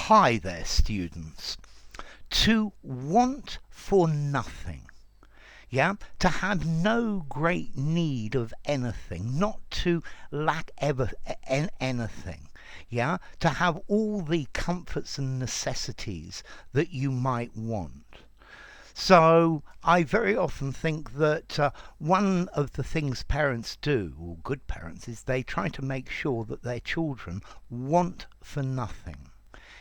Hi there, students. To want for nothing. Yeah, to have no great need of anything, not to lack anything. Yeah, to have all the comforts and necessities that you might want. So I very often think that one of the things parents do, or good parents, is they try to make sure that their children want for nothing.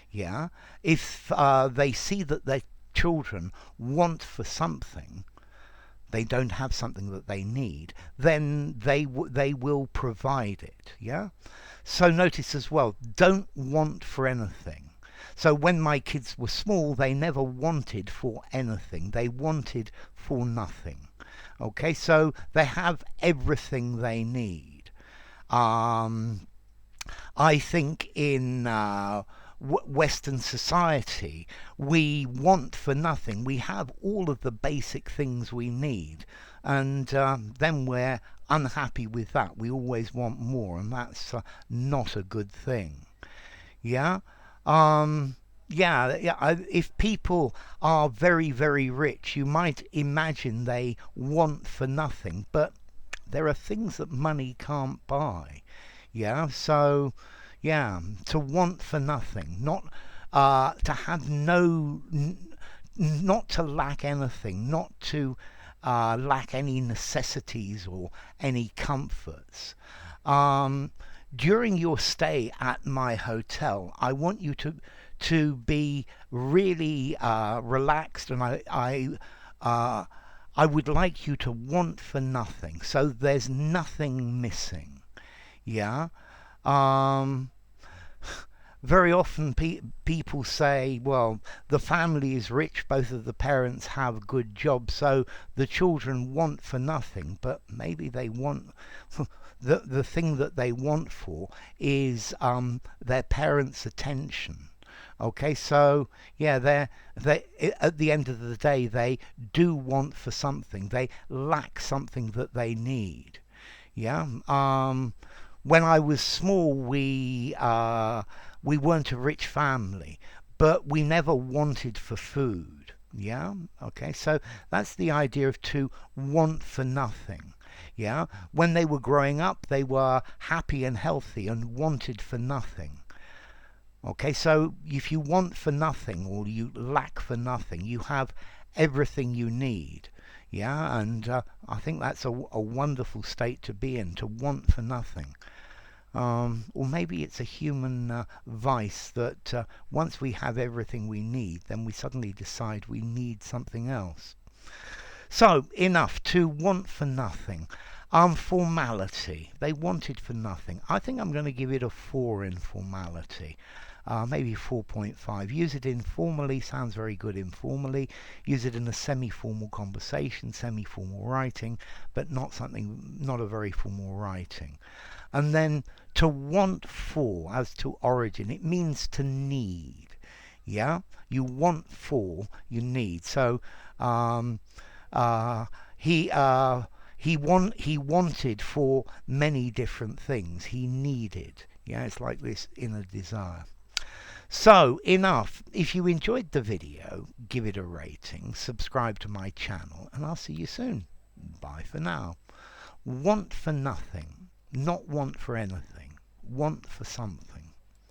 Yeah, if they see that their children want for something, they don't have something that they need, then they will provide it. Yeah. So notice as well, don't want for anything. So when my kids were small, they never wanted for anything. They wanted for nothing. Okay, so they have everything they need. Um, I think in Western society, we want for nothing. We have all of the basic things we need, and then we're unhappy with that. We always want more, and that's not a good thing. Yeah. Um, if people are very, very rich, you might imagine they want for nothing, but there are things that money can't buy. Yeah, so yeah, to want for nothing, not to have not to lack anything, not to lack any necessities or any comforts. Um, During your stay at my hotel, I want you to be really relaxed, and I would like you to want for nothing, so there's nothing missing. Yeah. Um, Very often people say, well, the family is rich, both of the parents have good jobs, so the children want for nothing. But maybe they want the thing that they want for is their parents' attention. Okay, so yeah, they at the end of the day they do want for something. They lack something that they need. Yeah. When I was small, we weren't a rich family, but we never wanted for food. Yeah. Okay. So that's the idea of to want for nothing. Yeah. When they were growing up, they were happy and healthy and wanted for nothing. Okay. So if you want for nothing or you lack for nothing, you have everything you need. Yeah, and I think that's a wonderful state to be in, to want for nothing. Or maybe it's a human vice that once we have everything we need, then we suddenly decide we need something else. So, enough to want for nothing. Formality. They wanted for nothing. I think I'm going to give it a 4 in formality. Maybe 4.5. Use it informally, sounds very good informally. Use it in a semi-formal conversation, semi-formal writing, but not a very formal writing. And then to want for, as to origin, it means to need. Yeah, you want for, you need. So um, uh, he he wanted for many different things. He needed. Yeah, it's like this inner desire. So, enough. If you enjoyed the video, give it a rating, subscribe to my channel, and I'll see you soon. Bye for now. Want for nothing, not want for anything. Want for something.